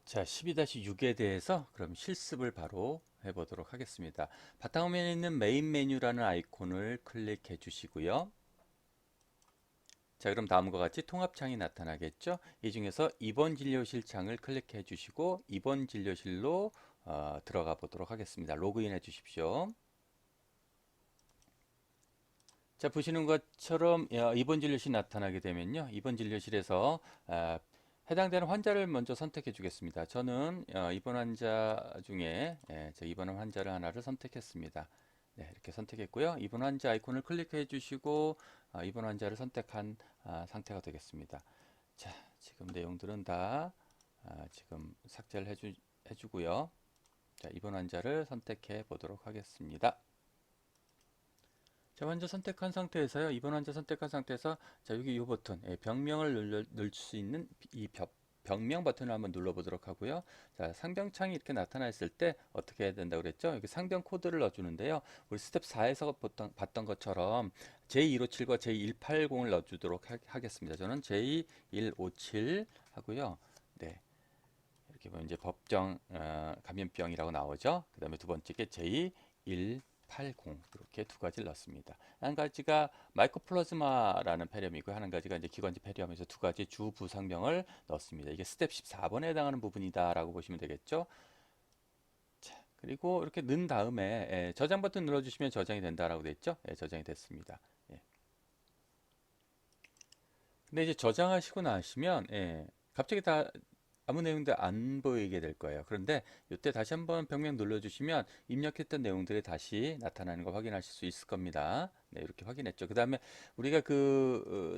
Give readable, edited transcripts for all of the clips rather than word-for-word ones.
자, 12-6에 대해서 그럼 실습을 바로 해보도록 하겠습니다. 바탕화면에 있는 메인 메뉴라는 아이콘을 클릭해 주시고요. 자, 그럼 다음과 같이 통합창이 나타나겠죠? 이 중에서 입원 진료실 창을 클릭해 주시고 입원 진료실로 들어가 보도록 하겠습니다. 로그인 해 주십시오. 자, 보시는 것처럼 입원 진료실 나타나게 되면요. 입원 진료실에서 해당되는 환자를 먼저 선택해 주겠습니다. 저는 입원 환자 중에 저 입원 환자를 하나를 선택했습니다. 네, 이렇게 선택했고요. 입원 환자 아이콘을 클릭해 주시고 입원 환자를 선택한 상태가 되겠습니다. 자, 지금 내용들은 다 지금 삭제를 해주고요. 자, 입원 환자를 선택해 보도록 하겠습니다. 자, 환자 선택한 상태에서요. 입원 환자 선택한 상태에서 자, 여기 이 버튼, 병명을 넣을 수 있는 이 병명 버튼을 한번 눌러보도록 하고요. 자, 상병창이 이렇게 나타났을 때 어떻게 해야 된다고 그랬죠? 여기 상병 코드를 넣어주는데요. 우리 스텝 4에서 봤던 것처럼 J157과 J180을 넣어주도록 하겠습니다. 저는 J157 하고요. 네. 이렇게 보면 이제 법정 감염병이라고 나오죠. 그 다음에 두 번째 게 J180 이렇게 두 가지를 넣습니다. 한 가지가 마이코플라즈마라는 폐렴이고 한 가지가 이제 기관지 폐렴에서 두 가지 주 부상병을 넣습니다. 이게 스텝 14번에 해당하는 부분이다라고 보시면 되겠죠. 자, 그리고 이렇게 넣은 다음에 저장 버튼 눌러주시면 저장이 된다라고 됐죠. 저장이 됐습니다. 예. 근데 이제 저장하시고 나시면 갑자기 다 아무 내용도 안 보이게 될 거예요. 그런데 이때 다시 한번 병명 눌러주시면 입력했던 내용들이 다시 나타나는 거 확인하실 수 있을 겁니다. 네, 이렇게 확인했죠. 그 다음에 우리가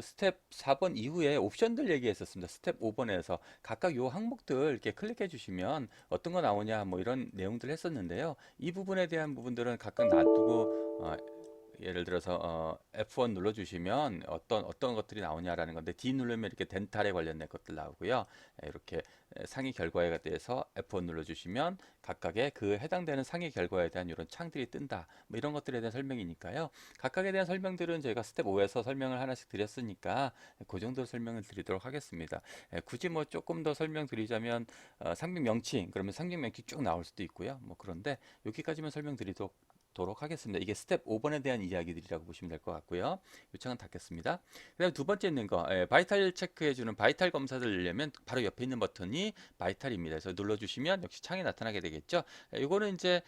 스텝 4번 이후에 옵션들 얘기했었습니다. 스텝 5번에서 각각 요 항목들 이렇게 클릭해 주시면 어떤 거 나오냐 뭐 이런 내용들 했었는데요. 이 부분에 대한 부분들은 각각 놔두고 예를 들어서 F1 눌러주시면 어떤 것들이 나오냐라는 건데 D 누르면 이렇게 덴탈에 관련된 것들 나오고요. 이렇게 상위 결과에 대해서 F1 눌러주시면 각각의 그 해당되는 상위 결과에 대한 이런 창들이 뜬다. 뭐 이런 것들에 대한 설명이니까요. 각각에 대한 설명들은 저희가 스텝 5에서 설명을 하나씩 드렸으니까 그 정도 설명을 드리도록 하겠습니다. 굳이 뭐 조금 더 설명드리자면 상품 명칭 그러면 상품 명칭 쭉 나올 수도 있고요. 뭐 그런데 여기까지만 설명드리도록 하겠습니다. 이게 스텝 5번에 대한 이야기들이라고 보시면 될 것 같고요. 요청은 닫겠습니다. 그다음 두 번째 있는 거 바이탈 체크해주는 바이탈 검사를 내려면 바로 옆에 있는 버튼이 바이탈입니다. 그래서 눌러주시면 역시 창이 나타나게 되겠죠. 이거는 이제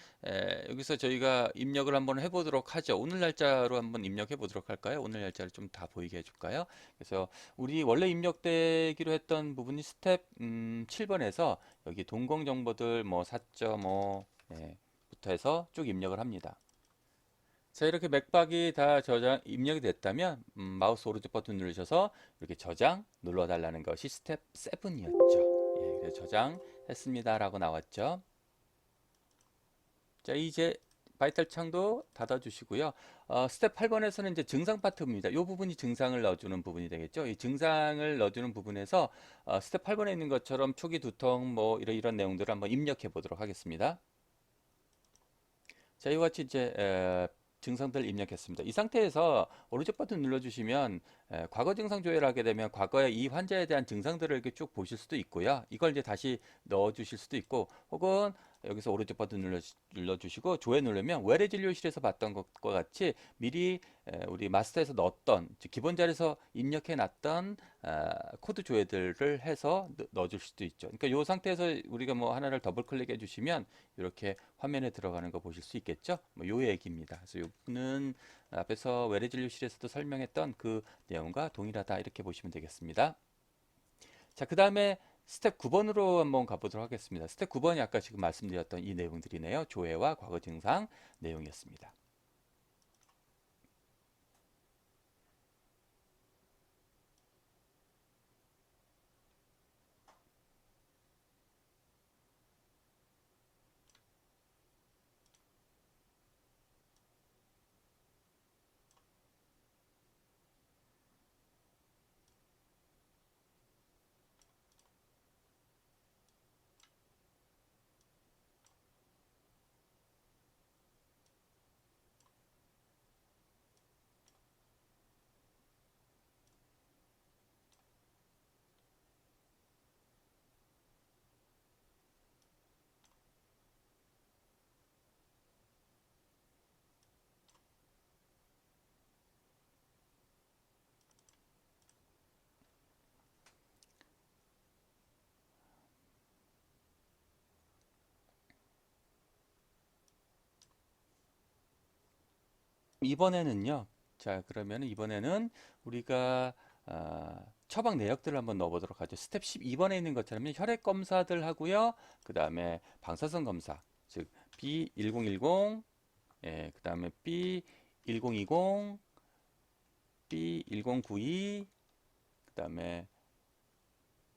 여기서 저희가 입력을 한번 해보도록 하죠. 오늘 날짜로 한번 입력해 보도록 할까요? 오늘 날짜를 좀 다 보이게 해줄까요? 그래서 우리 원래 입력되기로 했던 부분이 스텝 7번에서 여기 동공 정보들 뭐 4.5 부터 해서 쭉 입력을 합니다. 자, 이렇게 맥박이 다 저장 입력이 됐다면 마우스 오른쪽 버튼 누르셔서 이렇게 저장 눌러달라는 것이 스텝 7이었죠. 예, 그래서 저장했습니다라고 나왔죠. 자, 이제 바이탈 창도 닫아주시고요. 스텝 8번에서는 이제 증상 파트입니다. 이 부분이 증상을 넣어주는 부분이 되겠죠. 이 증상을 넣어주는 부분에서 스텝 8번에 있는 것처럼 초기 두통 뭐 이런 내용들을 한번 입력해 보도록 하겠습니다. 자, 이와 같이 이제 증상들 입력했습니다. 이 상태에서 오른쪽 버튼 눌러주시면 과거 증상 조회를 하게 되면 과거에 이 환자에 대한 증상들을 이렇게 쭉 보실 수도 있고요. 이걸 이제 다시 넣어주실 수도 있고 혹은 여기서 오른쪽 버튼 눌러주시고 조회 누르면 외래 진료실에서 봤던 것과 같이 미리 우리 마스터에서 넣었던 즉 기본 자리에서 입력해 놨던 코드 조회들을 해서 넣어줄 수도 있죠. 그러니까 이 상태에서 우리가 뭐 하나를 더블 클릭해 주시면 이렇게 화면에 들어가는 거 보실 수 있겠죠. 뭐 요 얘기입니다. 그래서 요는 앞에서 외래 진료실에서도 설명했던 그 내용과 동일하다 이렇게 보시면 되겠습니다. 자, 그 다음에 스텝 9번으로 한번 가보도록 하겠습니다. 스텝 9번이 아까 지금 말씀드렸던 이 내용들이네요. 조회와 과거 증상 내용이었습니다. 이번에는요. 자, 그러면 이번에는 우리가 처방 내역들을 한번 넣어보도록 하죠. 스텝 12번에 있는 것처럼 혈액 검사들 하고요. 그 다음에 방사선 검사, 즉 B1010, 예, 그 다음에 B1020, B1092, 그 다음에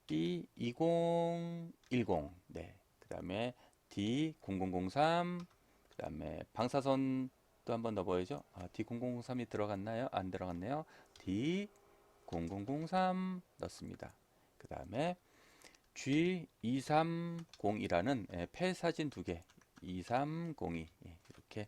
B2010, 네, 그 다음에 D0003, 그 다음에 방사선 또 한번 넣어보야죠. D0003이 들어갔나요? 안 들어갔네요. D0003 넣습니다. 그 다음에 G230이라는 폐 사진 두 개, 2302 이렇게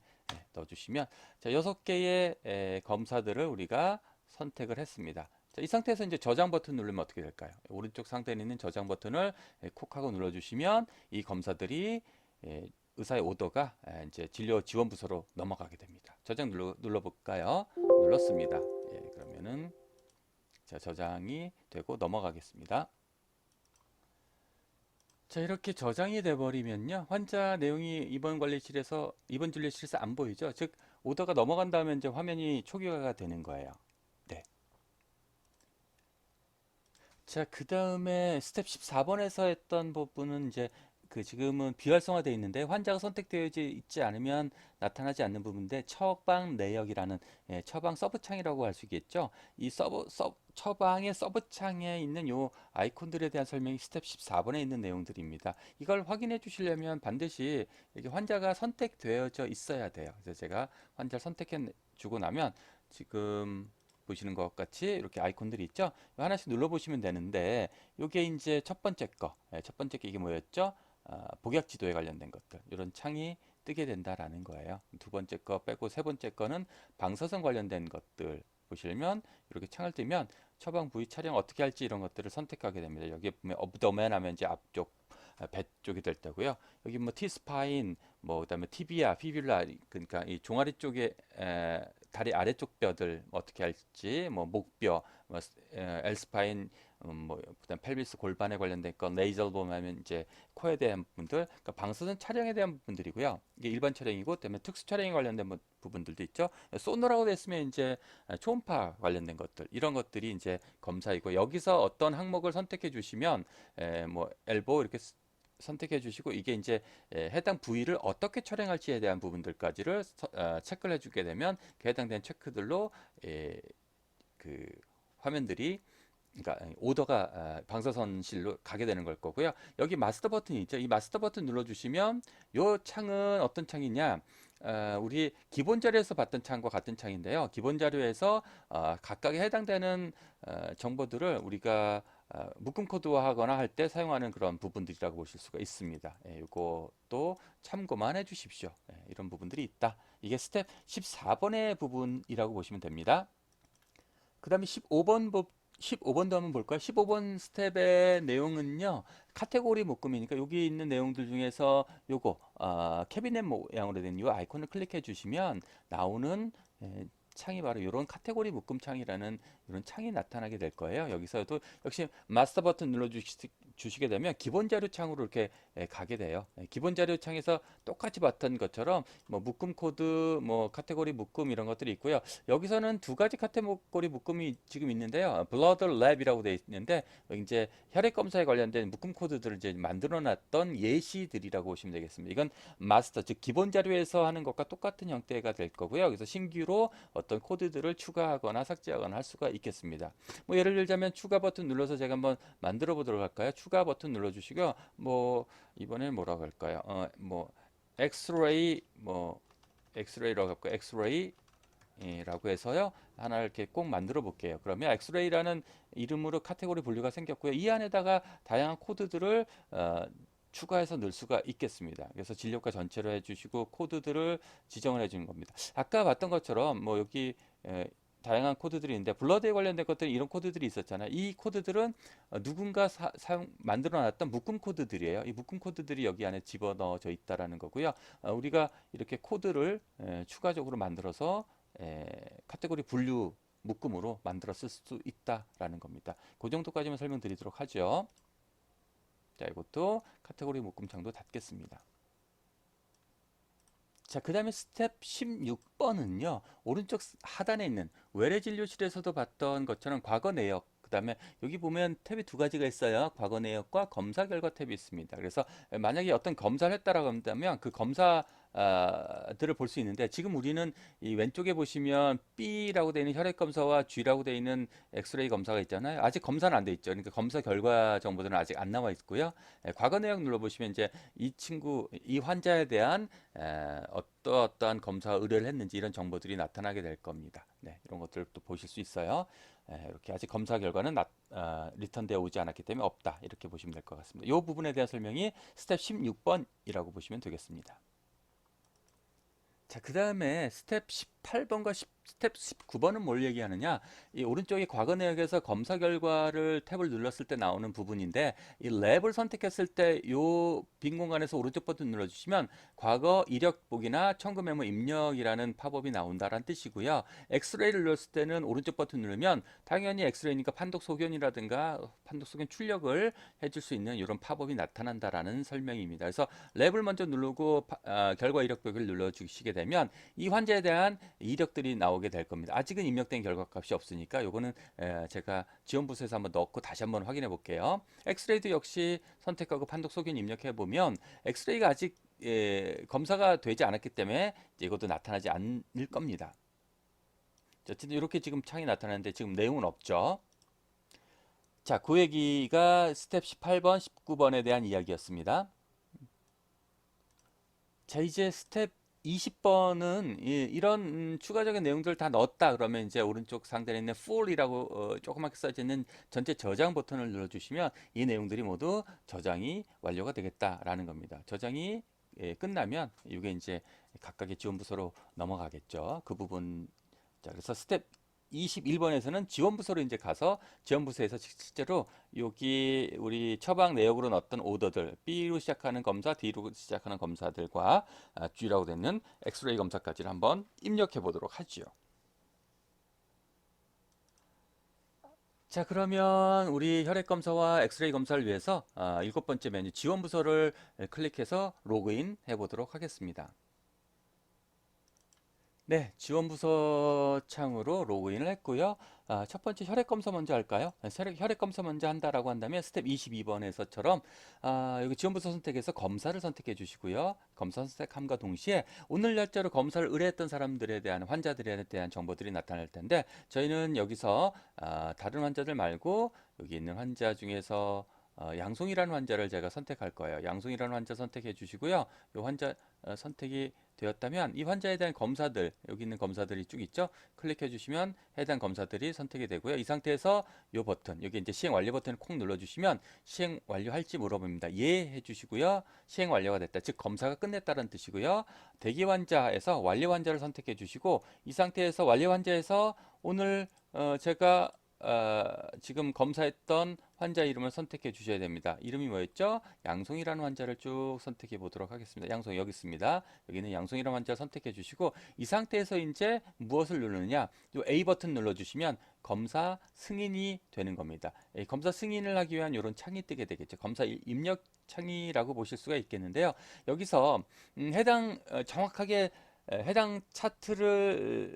넣어주시면 자, 6개의 검사들을 우리가 선택을 했습니다. 자, 이 상태에서 이제 저장 버튼 누르면 어떻게 될까요? 오른쪽 상단에 있는 저장 버튼을 콕 하고 눌러주시면 이 검사들이 의사의 오더가 이제 진료 지원 부서로 넘어가게 됩니다. 저장 눌러볼까요? 눌렀습니다. 예, 그러면은 자, 저장이 되고 넘어가겠습니다. 자, 이렇게 저장이 돼 버리면요. 환자 내용이 입원 진료실에서 안 보이죠? 즉 오더가 넘어간 다음에 이제 화면이 초기화가 되는 거예요. 네. 자, 그다음에 스텝 14번에서 했던 부분은 이제 지금은 비활성화되어 있는데 환자가 선택되어 있지 않으면 나타나지 않는 부분인데 처방 내역이라는 처방 서브창이라고 할 수 있겠죠. 이 처방의 서브창에 있는 요 아이콘들에 대한 설명이 스텝 14번에 있는 내용들입니다. 이걸 확인해 주시려면 반드시 이렇게 환자가 선택되어져 있어야 돼요. 그래서 제가 환자를 선택해 주고 나면 지금 보시는 것 같이 이렇게 아이콘들이 있죠. 하나씩 눌러보시면 되는데 이게 이제 첫 번째 거, 첫 번째 게 이게 뭐였죠? 복약 지도에 관련된 것들 이런 창이 뜨게 된다라는 거예요. 두 번째 거 빼고 세 번째 거는 방사선 관련된 것들 보시면 이렇게 창을 뜨면 처방 부위 촬영 어떻게 할지 이런 것들을 선택하게 됩니다. 여기에 보면 업더맨 하면 이제 앞쪽 배 쪽이 될 때고요. 여기 뭐 T스파인, 뭐 그다음에 티비아, 피뷸라 그러니까 이 종아리 쪽에 다리 아래쪽 뼈들 어떻게 할지, 뭐 목뼈, 뭐 L스파인, 뭐 그다음 펠비스 골반에 관련된 건, 레이저 보면 이제 코에 대한 부분들, 그러니까 방사선 촬영에 대한 부분들이고요. 이게 일반 촬영이고, 그다음에 특수 촬영에 관련된 부분들도 있죠. 소노라고 됐으면 이제 초음파 관련된 것들, 이런 것들이 이제 검사이고 여기서 어떤 항목을 선택해 주시면 뭐 엘보 이렇게 선택해 주시고 이게 이제 해당 부위를 어떻게 촬영할지에 대한 부분들까지를 체크를 해주게 되면 그 해당된 체크들로 그 화면들이 그러니까 오더가 방사선실로 가게 되는 걸 거고요. 여기 마스터 버튼이 있죠. 이 마스터 버튼 눌러주시면 이 창은 어떤 창이냐? 우리 기본 자료에서 봤던 창과 같은 창인데요. 기본 자료에서 각각에 해당되는 정보들을 우리가 묶음 코드화하거나 할 때 사용하는 그런 부분들이라고 보실 수가 있습니다. 이것도 참고만 해주십시오. 이런 부분들이 있다. 이게 스텝 14번의 부분이라고 보시면 됩니다. 그 다음에 15번도 한번 볼까요? 15번 스텝의 내용은요, 카테고리 묶음이니까 여기 있는 내용들 중에서 요거, 캐비넷 모양으로 된 이 아이콘을 클릭해 주시면 나오는 창이 바로 이런 카테고리 묶음 창이라는 이런 창이 나타나게 될 거예요. 여기서도 역시 마스터 버튼 눌러 주시게 되면 기본 자료 창으로 이렇게 가게 돼요. 기본 자료 창에서 똑같이 봤던 것처럼 뭐 묶음 코드, 뭐 카테고리 묶음 이런 것들이 있고요. 여기서는 두 가지 카테고리 묶음이 지금 있는데요. 블러드 랩이라고 되어 있는데 이제 혈액 검사에 관련된 묶음 코드들을 이제 만들어 놨던 예시들이라고 보시면 되겠습니다. 이건 마스터 즉 기본 자료에서 하는 것과 똑같은 형태가 될 거고요. 그래서 신규로 어떤 코드들을 추가하거나 삭제하거나 할 수가 있겠습니다. 뭐 예를 들자면 추가 버튼 눌러서 제가 한번 만들어 보도록 할까요? 추가 버튼 눌러 주시고요. 뭐 이번엔 뭐라고 할까요? 뭐 엑스레이 뭐 엑스레이라고 할까요? 엑스레이 라고 해서요 하나 이렇게 꼭 만들어 볼게요. 그러면 엑스레이라는 이름으로 카테고리 분류가 생겼고요. 이 안에다가 다양한 코드들을 추가해서 넣을 수가 있겠습니다. 그래서 진료과 전체로 해주시고 코드들을 지정을 해주는 겁니다. 아까 봤던 것처럼 뭐 여기 다양한 코드들이 있는데 블러드에 관련된 것들은 이런 코드들이 있었잖아요. 이 코드들은 누군가 만들어 놨던 묶음 코드들이에요. 이 묶음 코드들이 여기 안에 집어넣어져 있다라는 거고요. 우리가 이렇게 코드를 추가적으로 만들어서 카테고리 분류 묶음으로 만들어 쓸 수 있다라는 겁니다. 그 정도까지만 설명드리도록 하죠. 자, 이것도 카테고리 묶음 창도 닫겠습니다. 자, 그 다음에 스텝 16번은요, 오른쪽 하단에 있는 외래 진료실에서도 봤던 것처럼 과거 내역, 그 다음에 여기 보면 탭이 두 가지가 있어요. 과거 내역과 검사 결과 탭이 있습니다. 그래서 만약에 어떤 검사를 했다라고 한다면 그 검사 들을 볼 수 있는데, 지금 우리는 이 왼쪽에 보시면 B라고 되어 있는 혈액 검사와 G라고 되어 있는 엑스레이 검사가 있잖아요. 아직 검사는 안 돼 있죠. 그러니까 검사 결과 정보들은 아직 안 나와 있고요. 과거 내역 눌러보시면 이제 이 환자에 대한 어떠한 검사 의뢰를 했는지 이런 정보들이 나타나게 될 겁니다. 네, 이런 것들도 보실 수 있어요. 이렇게 아직 검사 결과는 리턴되어 오지 않았기 때문에 없다. 이렇게 보시면 될 것 같습니다. 이 부분에 대한 설명이 스텝 16번이라고 보시면 되겠습니다. 자, 그 다음에 스텝 18번과 스텝 19번은 뭘 얘기하느냐? 이 오른쪽에 과거 내역에서 검사 결과를 탭을 눌렀을 때 나오는 부분인데, 이 랩을 선택했을 때 요 빈 공간에서 오른쪽 버튼 눌러주시면 과거 이력 보기나 청구 메모 입력이라는 팝업이 나온다는 뜻이고요. 엑스레이를 눌렀을 때는 오른쪽 버튼 누르면 당연히 엑스레이니까 판독 소견이라든가 판독 소견 출력을 해줄 수 있는 이런 팝업이 나타난다라는 설명입니다. 그래서 랩을 먼저 누르고 결과 이력 보기를 눌러주시게 되면 이 환자에 대한 이력들이 나오게 될 겁니다. 아직은 입력된 결과값이 없으니까 요거는 제가 지원부서에서 한번 넣고 다시 한번 확인해 볼게요. 엑스레이도 역시 선택하고 판독 소견 입력해 보면 엑스레이가 아직 검사가 되지 않았기 때문에 이것도 나타나지 않을 겁니다. 어쨌든 이렇게 지금 창이 나타나는데 지금 내용은 없죠. 자, 그 얘기가 스텝 18번, 19번에 대한 이야기였습니다. 자, 이제 스텝 20번은 이런 추가적인 내용들을 다 넣었다 그러면 이제 오른쪽 상단에 있는 full이라고 조그맣게 써져 있는 전체 저장 버튼을 눌러주시면 이 내용들이 모두 저장이 완료가 되겠다라는 겁니다. 저장이 끝나면 이게 이제 각각의 지원부서로 넘어가겠죠. 그 부분. 자, 그래서 스텝 21번에서는 지원부서로 이제 가서 지원부서에서 실제로 여기 우리 처방 내역으로 넣었던 오더들 B로 시작하는 검사, D로 시작하는 검사들과 G라고 되는 엑스레이 검사까지를 한번 입력해 보도록 하죠. 자, 그러면 우리 혈액 검사와 엑스레이 검사를 위해서 7번째 메뉴 지원부서를 클릭해서 로그인 해 보도록 하겠습니다. 네, 지원부서 창으로 로그인을 했고요. 첫 번째 혈액 검사 먼저 할까요? 혈액 검사 먼저 한다라고 한다면 스텝 22번에서처럼 여기 지원부서 선택해서 검사를 선택해 주시고요. 검사 선택함과 동시에 오늘 날짜로 검사를 의뢰했던 사람들에 대한 환자들에 대한 정보들이 나타날 텐데 저희는 여기서 다른 환자들 말고 여기 있는 환자 중에서 양송이라는 환자를 제가 선택할 거예요. 양송이라는 환자 선택해 주시고요. 이 환자 선택이 되었다면 이 환자에 대한 검사들, 여기 있는 검사들이 쭉 있죠. 클릭해 주시면 해당 검사들이 선택이 되고요. 이 상태에서 이 버튼, 여기 이제 시행 완료 버튼을 콕 눌러 주시면 시행 완료할지 물어봅니다. 예 해주시고요. 시행 완료가 됐다. 즉 검사가 끝냈다는 뜻이고요. 대기 환자에서 완료 환자를 선택해 주시고 이 상태에서 완료 환자에서 오늘 제가 지금 검사했던 환자 이름을 선택해 주셔야 됩니다. 이름이 뭐였죠? 양송이라는 환자를 쭉 선택해 보도록 하겠습니다. 양송 여기 있습니다. 여기는 양송이라는 환자를 선택해 주시고 이 상태에서 이제 무엇을 누르느냐? 이 A 버튼 눌러 주시면 검사 승인이 되는 겁니다. 검사 승인을 하기 위한 이런 창이 뜨게 되겠죠. 검사 입력 창이라고 보실 수가 있겠는데요. 여기서 해당 정확하게 해당 차트를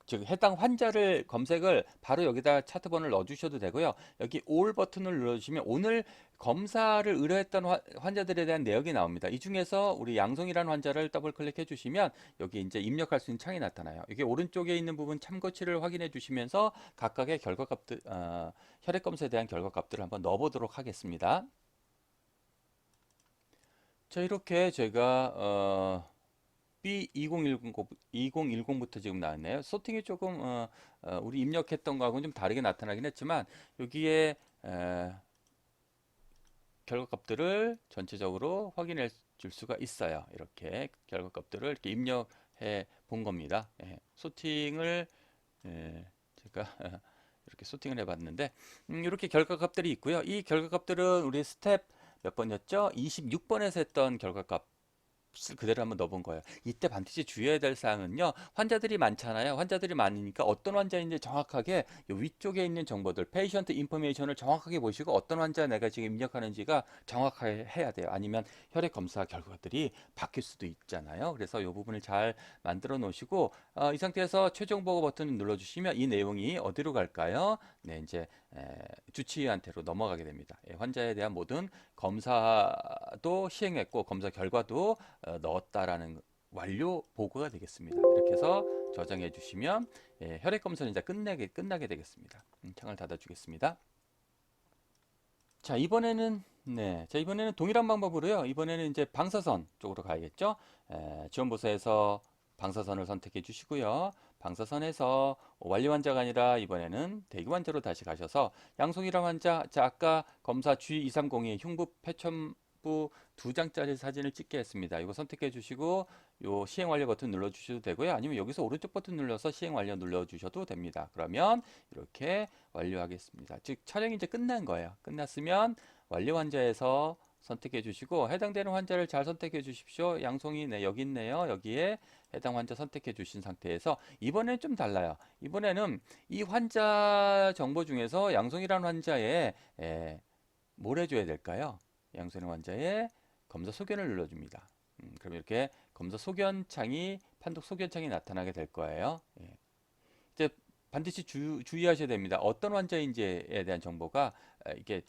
즉 해당 환자를 검색을 바로 여기다 차트번을 넣어 주셔도 되고요. 여기 올 버튼을 눌러주시면 오늘 검사를 의뢰했던 환자들에 대한 내역이 나옵니다. 이 중에서 우리 양성이라는 환자를 더블 클릭해 주시면 여기 이제 입력할 수 있는 창이 나타나요. 이게 오른쪽에 있는 부분 참고치를 확인해 주시면서 각각의 결과값들 혈액 검사에 대한 결과값들을 한번 넣어 보도록 하겠습니다. 자, 이렇게 제가 B2010부터 지금 나왔네요. 소팅이 조금 우리 입력했던 거하고는 좀 다르게 나타나긴 했지만 여기에 결과값들을 전체적으로 확인해 줄 수가 있어요. 이렇게 결과값들을 이렇게 입력해 본 겁니다. 소팅을 제가 이렇게 소팅을 해봤는데 이렇게 결과값들이 있고요. 이 결과값들은 우리 스텝 몇 번이었죠? 26번에서 했던 결과값 그대로 한번 넣어본 거예요. 이때 반드시 주의해야 될 사항은요. 환자들이 많잖아요. 환자들이 많으니까 어떤 환자인지 정확하게 요 위쪽에 있는 정보들, 페이션트 인포메이션을 정확하게 보시고 어떤 환자 내가 지금 입력하는지가 정확하게 해야 돼요. 아니면 혈액 검사 결과들이 바뀔 수도 있잖아요. 그래서 이 부분을 잘 만들어 놓으시고 이 상태에서 최종 보고 버튼을 눌러주시면 이 내용이 어디로 갈까요? 네, 이제 주치의한테로 넘어가게 됩니다. 환자에 대한 모든 검사도 시행했고 검사 결과도 넣었다라는 완료 보고가 되겠습니다. 이렇게 해서 저장해 주시면 혈액 검사는 이제 끝나게 되겠습니다. 창을 닫아 주겠습니다. 자, 이번에는 동일한 방법으로요. 이번에는 이제 방사선 쪽으로 가야겠죠. 지원부서에서 방사선을 선택해 주시고요. 방사선에서 완료 환자가 아니라 이번에는 대기 환자로 다시 가셔서 양성이랑 환자, 자, 아까 검사 G230이 흉부 패천부 2장짜리 사진을 찍게 했습니다. 이거 선택해 주시고 요 시행 완료 버튼 눌러 주셔도 되고요. 아니면 여기서 오른쪽 버튼 눌러서 시행 완료 눌러 주셔도 됩니다. 그러면 이렇게 완료하겠습니다. 즉 촬영이 이제 끝난 거예요. 끝났으면 완료 환자에서 선택해 주시고 해당되는 환자를 잘 선택해 주십시오. 양송이 네, 여기 있네요. 여기에 해당 환자 선택해 주신 상태에서 이번에는 좀 달라요. 이번에는 이 환자 정보 중에서 양송이라는 환자에 뭘 해줘야 될까요? 양송이 환자의 검사 소견을 눌러줍니다. 그럼 이렇게 검사 소견창이 판독 소견창이 나타나게 될 거예요. 이제 반드시 주의하셔야 됩니다. 어떤 환자인지에 대한 정보가 이게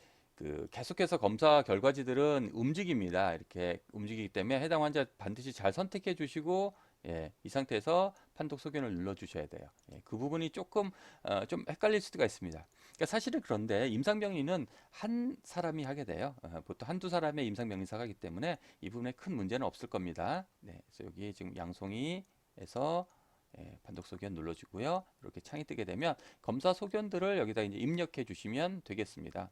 계속해서 검사 결과지들은 움직입니다. 이렇게 움직이기 때문에 해당 환자 반드시 잘 선택해 주시고 이 상태에서 판독 소견을 눌러 주셔야 돼요. 그 부분이 조금 좀 헷갈릴 수가 있습니다. 그러니까 사실은 그런데 임상병리는 한 사람이 하게 돼요. 보통 한두 사람의 임상병리사가 하기 때문에 이 부분에 큰 문제는 없을 겁니다. 네, 그래서 여기 지금 양송이에서 판독 소견 눌러주고요. 이렇게 창이 뜨게 되면 검사 소견들을 여기다 이제 입력해 주시면 되겠습니다.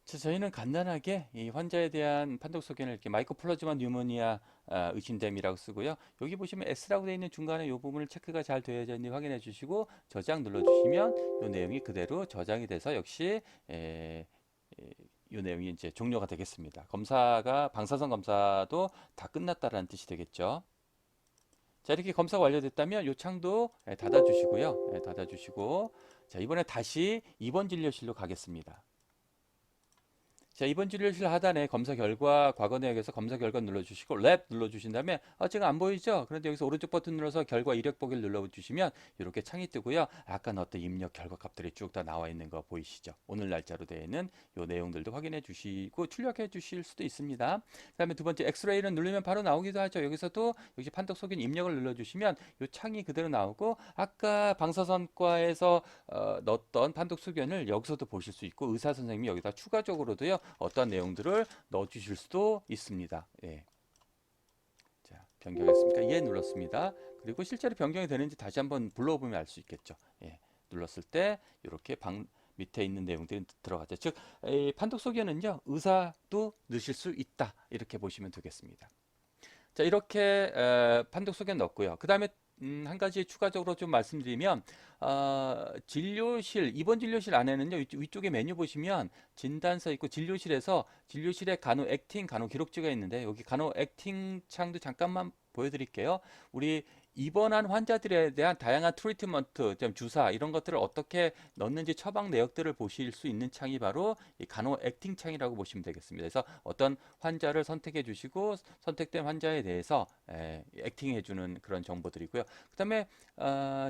저희는 간단하게 이 환자에 대한 판독 소견을 이렇게 마이코플라즈마 뉴모니아 의심됨이라고 쓰고요. 여기 보시면 S라고 되어 있는 중간에 이 부분을 체크가 잘 되어 있는지 확인해 주시고 저장 눌러 주시면 이 내용이 그대로 저장이 돼서 역시 이 내용이 이제 종료가 되겠습니다. 검사가 방사선 검사도 다 끝났다라는 뜻이 되겠죠. 자, 이렇게 검사가 완료됐다면 이 창도 닫아 주시고요. 닫아 주시고 자, 이번에 다시 입원 진료실로 가겠습니다. 자, 이번 진료실 하단에 검사 결과 과거 내역에서 검사 결과 눌러주시고 랩 눌러주신 다음에 지금 안 보이죠? 그런데 여기서 오른쪽 버튼 눌러서 결과 이력 보기를 눌러주시면 이렇게 창이 뜨고요. 아까 넣었던 입력 결과 값들이 쭉 다 나와 있는 거 보이시죠? 오늘 날짜로 되어 있는 이 내용들도 확인해 주시고 출력해 주실 수도 있습니다. 그 다음에 두 번째 엑스레이를 누르면 바로 나오기도 하죠. 여기서도 역시 판독 소견 입력을 눌러주시면 이 창이 그대로 나오고 아까 방사선과에서 넣었던 판독 소견을 여기서도 보실 수 있고 의사 선생님이 여기다 추가적으로도요. 어떤 내용들을 넣어 주실 수도 있습니다. 자, 변경했습니까? 예, 눌렀습니다. 그리고 실제로 변경이 되는지 다시 한번 불러보면 알 수 있겠죠. 눌렀을 때 이렇게 밑에 있는 내용들이 들어가죠. 즉, 판독 소견은요, 의사도 넣으실 수 있다. 이렇게 보시면 되겠습니다. 자, 이렇게 판독 소견 넣었고요. 그 다음에 한 가지 추가적으로 좀 말씀드리면 진료실 입원 진료실 안에는요 위쪽에 메뉴 보시면 진단서 있고 진료실에 간호 액팅 간호 기록지가 있는데 여기 간호 액팅 창도 잠깐만 보여드릴게요. 우리 입원한 환자들에 대한 다양한 트리트먼트, 주사 이런 것들을 어떻게 넣는지 처방 내역들을 보실 수 있는 창이 바로 이 간호 액팅 창이라고 보시면 되겠습니다. 그래서 어떤 환자를 선택해 주시고 선택된 환자에 대해서 액팅해 주는 그런 정보들이고요. 그다음에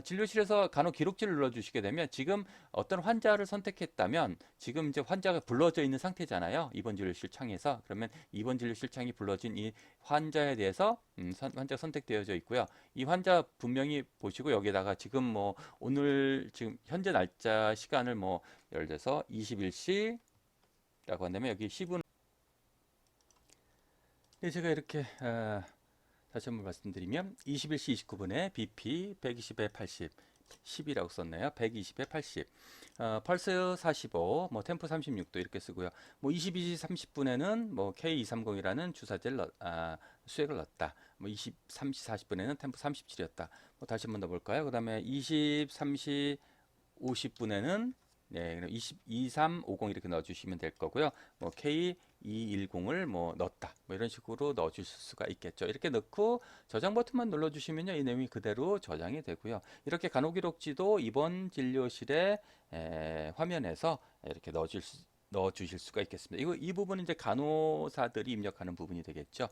진료실에서 간호 기록지를 눌러주시게 되면 지금 어떤 환자를 선택했다면 지금 이제 환자가 불러져 있는 상태잖아요. 입원 진료실 창에서 그러면 입원 진료실 창이 불러진 이 환자에 대해서 환자 선택되어져 있고요. 이 환자 분명히 보시고 여기다가 지금 뭐 오늘 지금 현재 날짜 시간을 뭐 예를 들어서 21시라고 한다면 여기 10분 제가 이렇게 다시 한번 말씀드리면 21시 29분에 BP 120에 80 10이라고 썼네요. 120에 80 펄스 45, 뭐 템포 36도 이렇게 쓰고요. 뭐 22시 30분에는 뭐 K230이라는 주사제를 수액을 넣었다. 뭐 23시 40분에는 템포 37이었다. 뭐 다시 한번 더 볼까요? 그 다음에 23시 50분에는 네, 그럼 2350 이렇게 넣어주시면 될 거고요. 뭐 K210을 뭐 넣었다. 뭐 이런 식으로 넣어주실 수가 있겠죠. 이렇게 넣고 저장 버튼만 눌러주시면요, 이 내용이 그대로 저장이 되고요. 이렇게 간호기록지도 입원 진료실에 화면에서 이렇게 넣어주실 수가 있겠습니다. 이 부분은 이제 간호사들이 입력하는 부분이 되겠죠.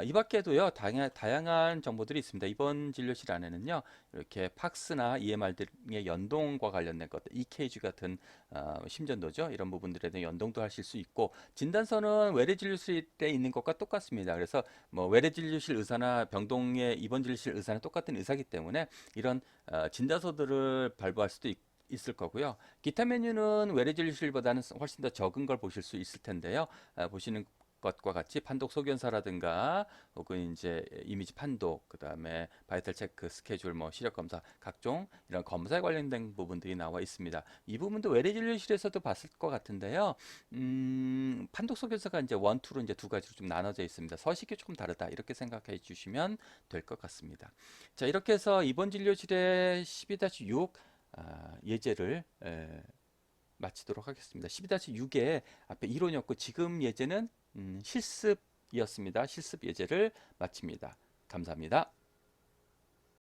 이 밖에도요, 다양한 정보들이 있습니다. 입원 진료실 안에는요, 이렇게 팍스나 EMR 등의 연동과 관련된 것들, EKG 같은 심전도죠. 이런 부분들에 대한 연동도 하실 수 있고, 진단서는 외래진료실에 있는 것과 똑같습니다. 그래서 뭐 외래진료실 의사나 병동의 입원 진료실 의사는 똑같은 의사이기 때문에 이런 진단서들을 발부할 수도 있을 거고요. 기타 메뉴는 외래진료실보다는 훨씬 더 적은 걸 보실 수 있을 텐데요. 보시는 것과 같이 판독 소견서라든가 혹은 이제 이미지 판독, 그다음에 바이탈 체크, 스케줄, 뭐 시력 검사, 각종 이런 검사에 관련된 부분들이 나와 있습니다. 이 부분도 외래진료실에서도 봤을 것 같은데요. 판독 소견서가 이제 원, 투로 이제 두 가지로 좀 나눠져 있습니다. 서식이 조금 다르다 이렇게 생각해 주시면 될 것 같습니다. 자, 이렇게 해서 입원 진료실의 12-6 예제를 마치도록 하겠습니다. 12-6에 앞에 이론이었고 지금 예제는 실습이었습니다. 실습 예제를 마칩니다. 감사합니다.